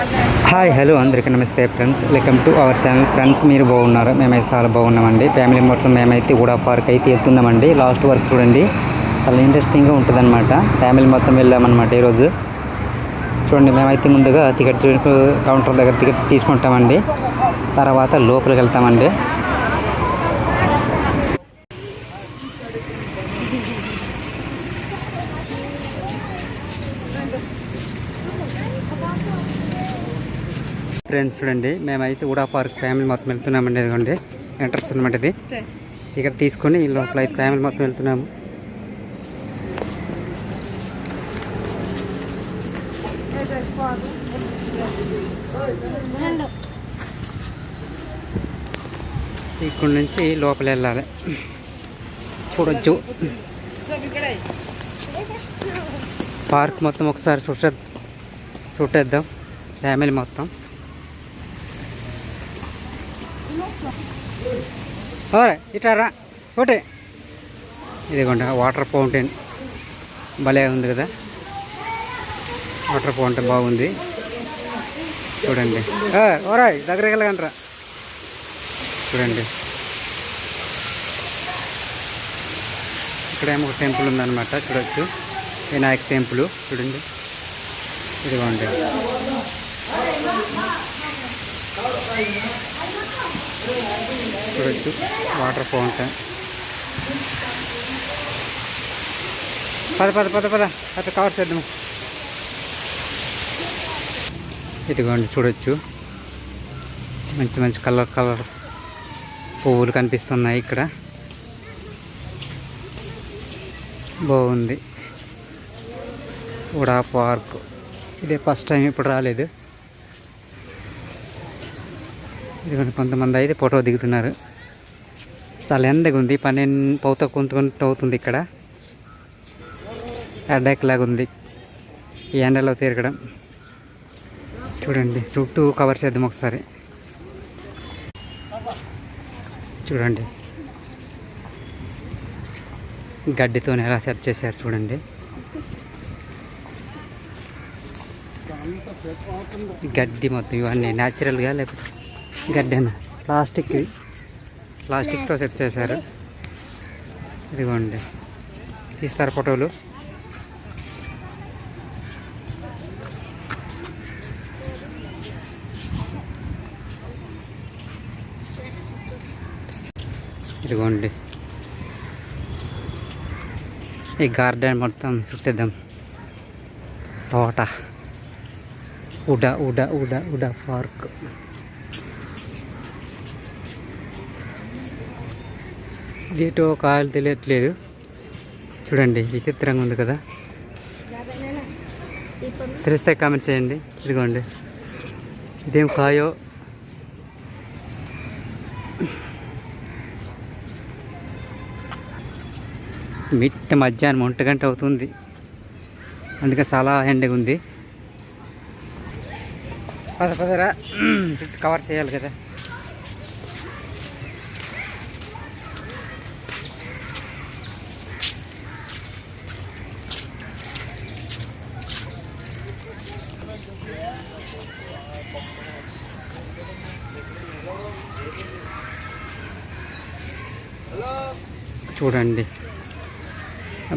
Hi hello అందరికీ నమస్తే friends, welcome to our channel. Friends, మీరు బాగున్నారు? మేమైతే చాలా బాగున్నామండి. ఫ్యామిలీ మొత్తం మేమైతే కూడా పార్క్ అయితే వెళ్తున్నామండి. లాస్ట్ వరకు చూడండి, చాలా ఇంట్రెస్టింగ్గా ఉంటుందన్నమాట. ఫ్యామిలీ మొత్తం వెళ్ళామన్నమాట ఈరోజు. చూడండి, మేమైతే ముందుగా టికెట్ కౌంటర్ దగ్గర టికెట్ తీసుకుంటామండి. తర్వాత లోపలికి వెళ్తామండి. ఫ్రెండ్స్ చూడండి, మేమైతే కూడా పార్క్ ఫ్యామిలీ మొత్తం వెళ్తున్నామండి. ఇదిగోండి ఎంట్రన్స్ అనమాట. ఇది టికెట్ తీసుకొని లోపల అయితే ఫ్యామిలీ మొత్తం వెళ్తున్నాము. ఇక్కడ నుంచి లోపల వెళ్ళాలి. చూడొచ్చు పార్క్ మొత్తం ఒకసారి చూటేద్దాం ఫ్యామిలీ మొత్తం. ఇటారా ఒకటే. ఇదిగోండి వాటర్ ఫౌంటైన్ భలే ఉంది కదా. వాటర్ ఫౌంటైన్ బాగుంది చూడండి. ఓరా దగ్గరికి వెళ్ళగలరా చూడండి. ఇక్కడేమో ఒక టెంపుల్ ఉందన్నమాట, చూడొచ్చు. వినాయక టెంపుల్ చూడండి. ఇదిగోండి చూడొచ్చు వాటర్ ఫౌంటైన్. పద అట్లా కవర్ చేద్దాము. ఇదిగోండి చూడొచ్చు, మంచి మంచి కలర్ పువ్వులు కనిపిస్తున్నాయి ఇక్కడ. బాగుంది కూడా పార్క్. ఇదే ఫస్ట్ టైం, ఇప్పుడు రాలేదు. ఇదిగోండి కొంతమంది అయితే ఫోటో దిగుతున్నారు. చాలా ఎండగా ఉంది, 12 కొంత అవుతుంది. ఇక్కడ హెడేక్ లాగా ఉంది ఈ ఎండలో తిరగడం. చూడండి చుట్టూ కవర్ చేద్దాం ఒకసారి. చూడండి గడ్డితో ఎలా సెట్ చేశారు చూడండి. గడ్డి మొత్తం ఇవన్నీ న్యాచురల్గా, లేకపోతే గడ్డేనా ప్లాస్టిక్తో సెట్ చేశారు. ఇదిగోండి తీస్తారు ఫోటోలు. ఇదిగోండి ఈ గార్డెన్ మొత్తం చుట్టేద్దాం. తోట ఉడా పార్క్. ఇదేటో కాయలు తెలియట్లేదు చూడండి. విచిత్రంగా ఉంది కదా. తెలిస్తే కామెంట్ చేయండి. ఇదిగోండి ఇదేం కాయో. మధ్యాహ్నం 1 గంట అవుతుంది, అందుకే చాలా ఎండగా ఉంది. పదరా చుట్టూ కవర్ చేయాలి కదా. చూడండి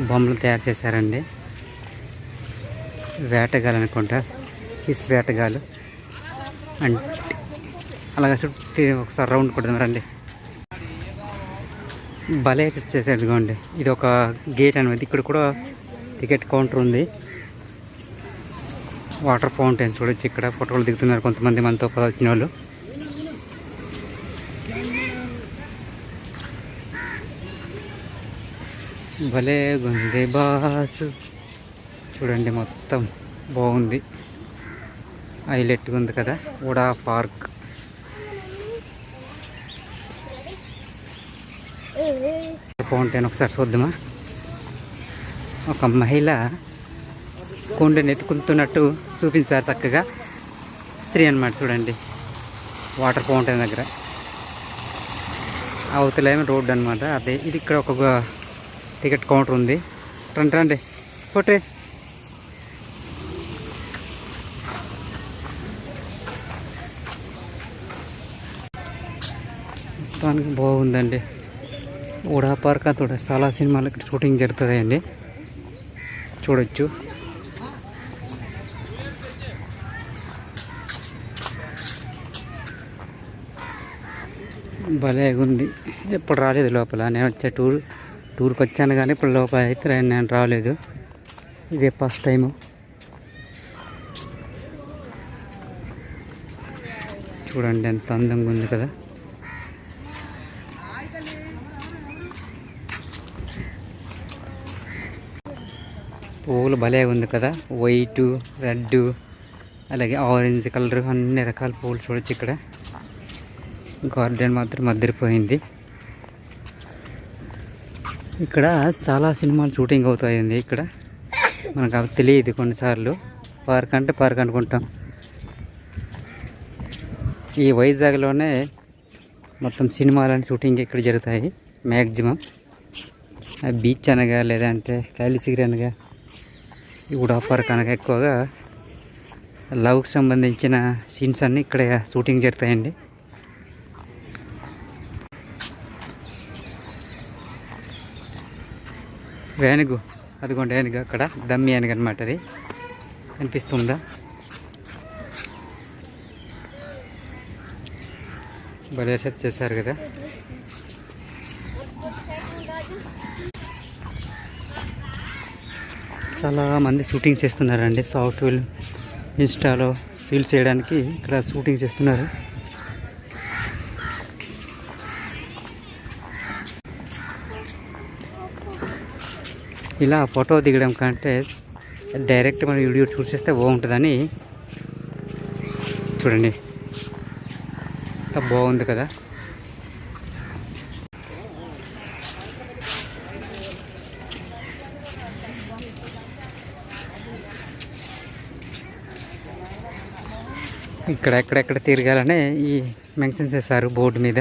బొమ్మలు తయారు చేశారండి. వేటగాలు అనుకుంటా, ఫిష్ వేటగాలు. అంటే అలాగే చుట్టూ ఒకసారి రౌండ్ కొడదాం రండి. భలే చేసేట్టుకోండి. ఇది ఒక గేట్ అనేది. ఇక్కడ కూడా టికెట్ కౌంటర్ ఉంది. వాటర్ ఫౌంటైన్ చూడొచ్చు. ఇక్కడ ఫోటోలు దిగుతున్నారు కొంతమంది మనతో వచ్చిన వాళ్ళు. భలే గుంది బాసు. చూడండి మొత్తం బాగుంది, హైలైట్గా ఉంది కదా కూడా పార్క్. ఫౌంటైన్ ఒకసారి చూద్దామా. ఒక మహిళ కుండని ఎత్తుకుంటున్నట్టు చూపించారు చక్కగా. స్త్రీ అన్నమాట చూడండి. వాటర్ ఫౌంటైన్ దగ్గర అవతలేమో రోడ్డు అనమాట. అదే ఇది. ఇక్కడ ఒక టికెట్ కౌంటర్ ఉంది. రండి ఫోటో. మొత్తానికి బాగుందండి. ఉడా పార్క్ అతడు చాలా సినిమాలు ఇక్కడ షూటింగ్ జరుగుతుందండి, చూడొచ్చు. భలే ఉంది. ఎప్పుడు రాలేదు లోపల, నేను వచ్చే టూర్కి వచ్చాను కానీ ఇప్పుడు లోపల అయితే నేను రాలేదు. ఇదే ఫస్ట్ టైము. చూడండి ఎంత అందంగా ఉంది కదా. పువ్వులు భలే ఉంది కదా, వైట్, రెడ్, అలాగే ఆరెంజ్ కలర్, అన్ని రకాల పువ్వులు చూడొచ్చు ఇక్కడ. గార్డెన్ మాత్రం అదిరిపోయింది. ఇక్కడ చాలా సినిమాలు షూటింగ్ అవుతాయండి. ఇక్కడ మనకు అవి తెలియదు కొన్నిసార్లు. పార్క్ అంటే పార్క్ అనుకుంటాం. ఈ వైజాగ్లోనే మొత్తం సినిమాలని షూటింగ్ ఇక్కడ జరుగుతాయి మ్యాక్సిమం. బీచ్ అనగా లేదంటే కాళీసిరి అనగా ఈ ఉడా పార్క్ అనగా ఎక్కువగా లవ్కి సంబంధించిన సీన్స్ అన్నీ ఇక్కడ షూటింగ్ జరుగుతాయండి. వేనుగు, అదిగోండి ఏనుగు అక్కడ, దమ్మి ఏనుగు అనమాట. అది కనిపిస్తుందా? భలే సెట్ చేశారు కదా. చాలా మంది షూటింగ్ చేస్తున్నారండి. సాఫ్ట్వేర్ ఇన్స్టాలో రీల్స్ చేయడానికి ఇక్కడ షూటింగ్ చేస్తున్నారు. ఇలా ఫోటో దిగడం కంటే డైరెక్ట్ మనం వీడియో చూసేస్తే బాగుంటుందని. చూడండి ఎంత బాగుంది కదా. ఇక్కడ ఎక్కడెక్కడ తిరగాలని ఈ మెన్షన్ చేశారు బోర్డు మీద.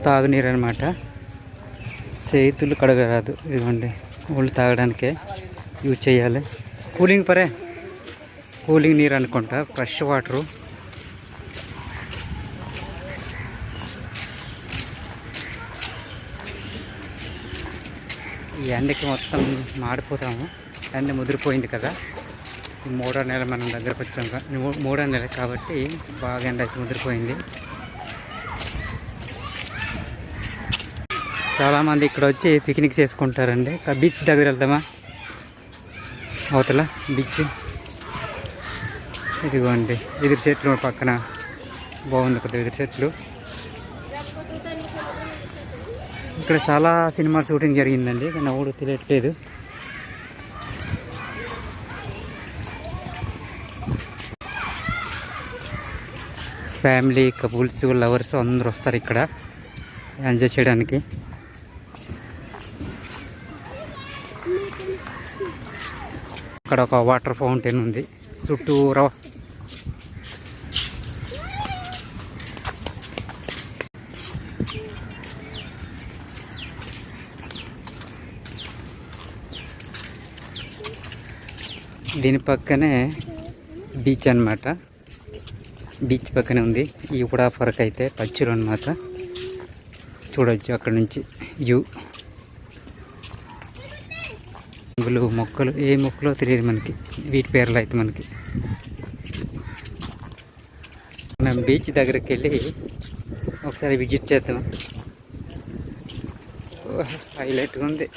తాగునీరు అనమాట, చేతులు కడగరాదు. ఇదిగోండి ఒళ్ళు తాగడానికే యూజ్ చేయాలి. కూలింగ్ నీరు అనుకుంటా, ఫ్రెష్ వాటరు. ఈ ఎండకి మొత్తం మాడిపోతాము. ఎండ ముదిరిపోయింది కదా. ఈ 3వ నెల మనం దగ్గరకు వచ్చాం. 3వ నెల కాబట్టి బాగా ఎండ అయితే ముదిరిపోయింది. చాలామంది ఇక్కడ వచ్చి పిక్నిక్ చేసుకుంటారండి. బీచ్ దగ్గర వెళ్దామా? అవతల బీచ్. ఇదిగోండి ఎదురు చెట్లు పక్కన బాగుంది కదా, ఎదురు చెట్లు. ఇక్కడ చాలా సినిమా షూటింగ్ జరిగిందండి, కానీ ఎవరు తెలియట్లేదు. ఫ్యామిలీ, కపుల్స్, లవర్స్ అందరూ వస్తారు ఇక్కడ ఎంజాయ్ చేయడానికి. అక్కడ ఒక వాటర్ ఫౌంటైన్ ఉంది చుట్టూరా. దీని పక్కనే బీచ్ అన్నమాట. బీచ్ పక్కనే ఉంది ఈ ఉడా పార్క్ అయితే. పచ్చిరు అన్నమాట, చూడవచ్చు అక్కడ నుంచి వ్యూ. రంగులు, మొక్కలు, ఏ మొక్కలో తెలియదు మనకి, వీటి పేర్లు అయితే మనకి. మనం బీచ్ దగ్గరికి వెళ్ళి ఒకసారి విజిట్ చేద్దాం. హైలైట్గా ఉంది,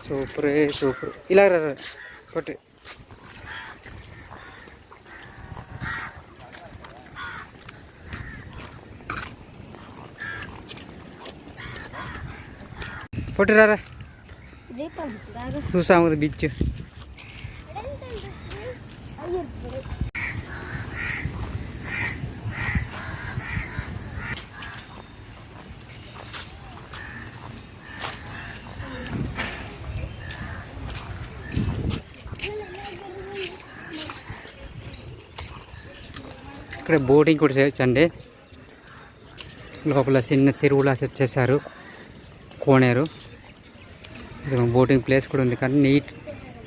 సూపరే సూపర్. ఇలా కొట్టి కొట్టిరారా, చూసాము కదా బీచ్. ఇక్కడ బోటింగ్ కూడా చేయొచ్చండి. లోపల చిన్న చెరువులా సెట్ చేశారు, కోనేరు. ఇది బోటింగ్ ప్లేస్ కూడా ఉంది, కానీ నీట్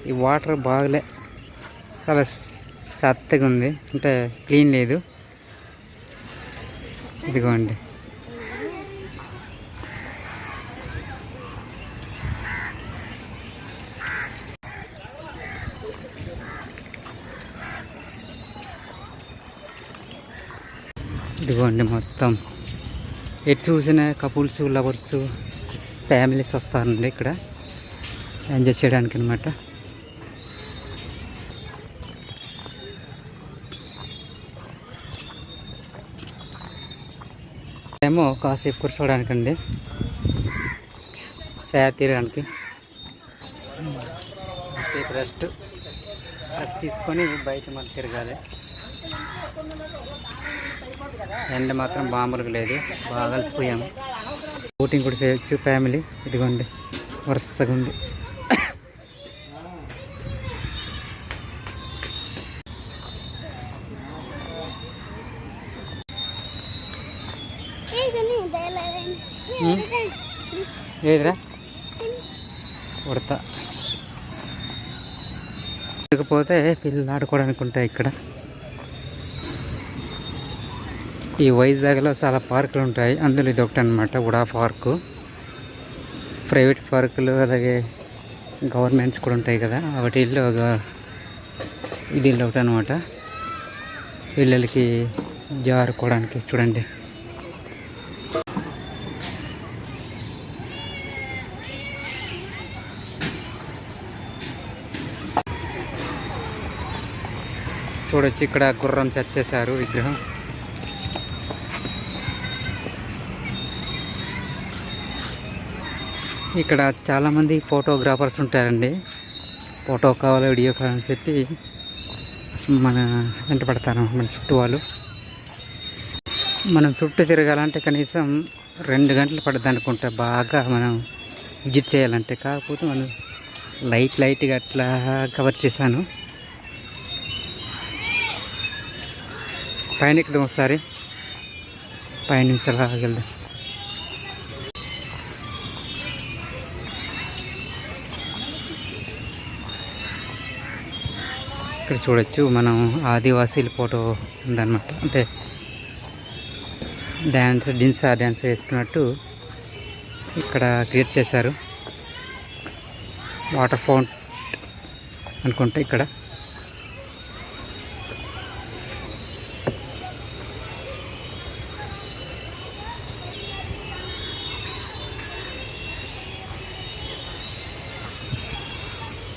ఈ వాటర్ బాగలే, చాలా సత్తగా ఉంది, అంటే క్లీన్ లేదు. ఇదిగోండి ఇదిగోండి మొత్తం ఎటు చూసిన కపుల్స్, లవర్స్, ఫ్యామిలీస్ వస్తారండి ఇక్కడ ఎంజాయ్ చేయడానికి అనమాట. ఏమో కాసేపు కూర్చోడానికండి, సేద తీరడానికి, కాసేపు రెస్ట్ అది తీసుకొని బయట మనం తిరగాలి. ఎండ మాత్రం మామూలుగా లేదు, బాగా కలిసిపోయాము. బోటింగ్ కూడా చేయొచ్చు ఫ్యామిలీ. ఇదిగోండి వరుసగా ఉంది. ఏదిరా కొడతా, లేకపోతే పిల్లలు ఆడుకోవడానికి ఉంటాయి ఇక్కడ. ఈ వైజాగ్లో చాలా పార్కులు ఉంటాయి, అందులో ఇది ఒకటి అనమాట, ఉడా పార్కు. ప్రైవేట్ పార్కులు అలాగే గవర్నమెంట్స్ కూడా ఉంటాయి కదా, వాటిల్లో ఇది ఒకటి అనమాట. పిల్లలకి జారుకోవడానికి చూడండి. చూడొచ్చు ఇక్కడ గుర్రం చచ్చేశారు విగ్రహం. ఇక్కడ చాలామంది ఫోటోగ్రాఫర్స్ ఉంటారండి, ఫోటో కావాలి, వీడియో కావాలని చెప్పి మన వెంట పడతారు మన చుట్టూ వాళ్ళు. మనం చుట్టూ తిరగాలంటే కనీసం 2 గంటలు పడుతుంది అనుకుంటా, బాగా మనం విజిట్ చేయాలంటే. కాకపోతే మనం లైట్గా అట్లా కవర్ చేశాను. పైన ఎక్కుదాం ఒకసారి, పైనుంచి అలా వెళ్దాం. ఇక్కడ చూడొచ్చు మనం ఆదివాసీల ఫోటో ఉందన్నమాట, అంటే డ్యాన్స్ వేస్తున్నట్టు ఇక్కడ క్రియేట్ చేశారు. వాటర్ ఫౌంట్ అనుకుంటా ఇక్కడ.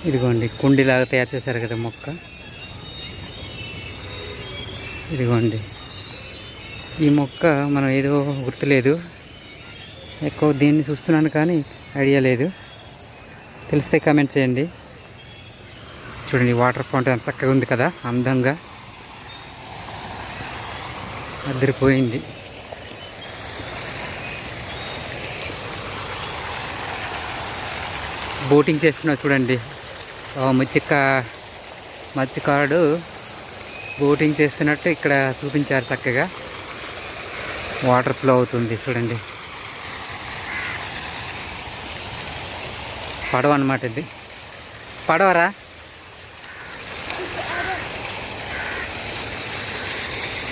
ఇదిగోండి కుండీలాగా తయారు చేశారు కదా మొక్క. ఇదిగోండి ఈ మొక్క మనం ఏదో గుర్తులేదు, ఎక్కువ దీన్ని చూస్తున్నాను కానీ ఐడియా లేదు. తెలిస్తే కామెంట్ చేయండి. చూడండి వాటర్ ఫౌంటైన్ ఎంత చక్కగా ఉంది కదా, అందంగా అదిరిపోయింది. బోటింగ్ చేస్తున్నా చూడండి, మత్స్యకారుడు బోటింగ్ చేస్తున్నట్టు ఇక్కడ చూపించారు. చక్కగా వాటర్ ఫ్లో అవుతుంది చూడండి. పడవ అన్నమాట ఇది. పడవరా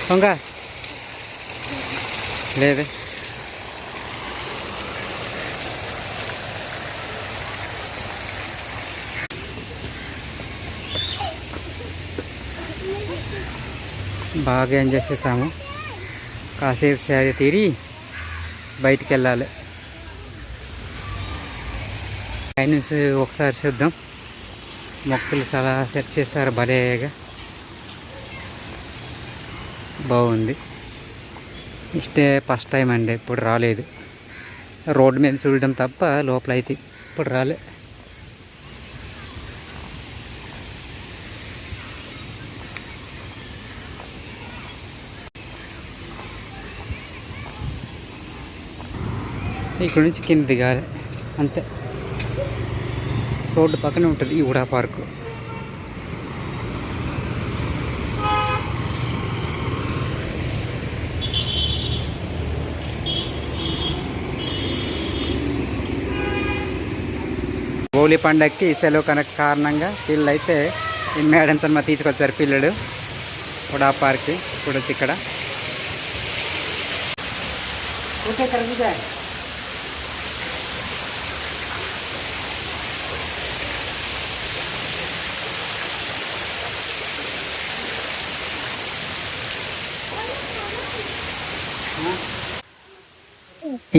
దొంగ లేదే. బాగా ఎంజాయ్ చేసాము. కాసేపు సేద తీరి బయటికి వెళ్ళాలి. పైనుంచి ఒకసారి చూద్దాం. మొక్కలు చాలా సెట్ చేశారు భలేగా, బాగుంది. ఇష్టే ఫస్ట్ టైం అండి, ఇప్పుడు రాలేదు. రోడ్డు మీద చూడడం తప్ప లోపల అయితే ఇప్పుడు రాలే. ఇక్కడ నుంచి కింద దిగాలి అంతే. రోడ్డు పక్కనే ఉంటుంది ఈ ఉడా పార్కు. హోలీ పండగకి సెలవు కనుక కారణంగా వీళ్ళు అయితే ఈ మేడమ్స్ అన్న తీసుకొచ్చారు పిల్లలు హుడా పార్క్కి చూడొచ్చు ఇక్కడ.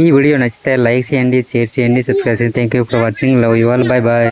ఈ వీడియో నచ్చితే లైక్ చేయండి, షేర్ చేయండి, సబ్స్క్రైబ్ చేయండి. Thank you for watching. Love you all. Bye bye.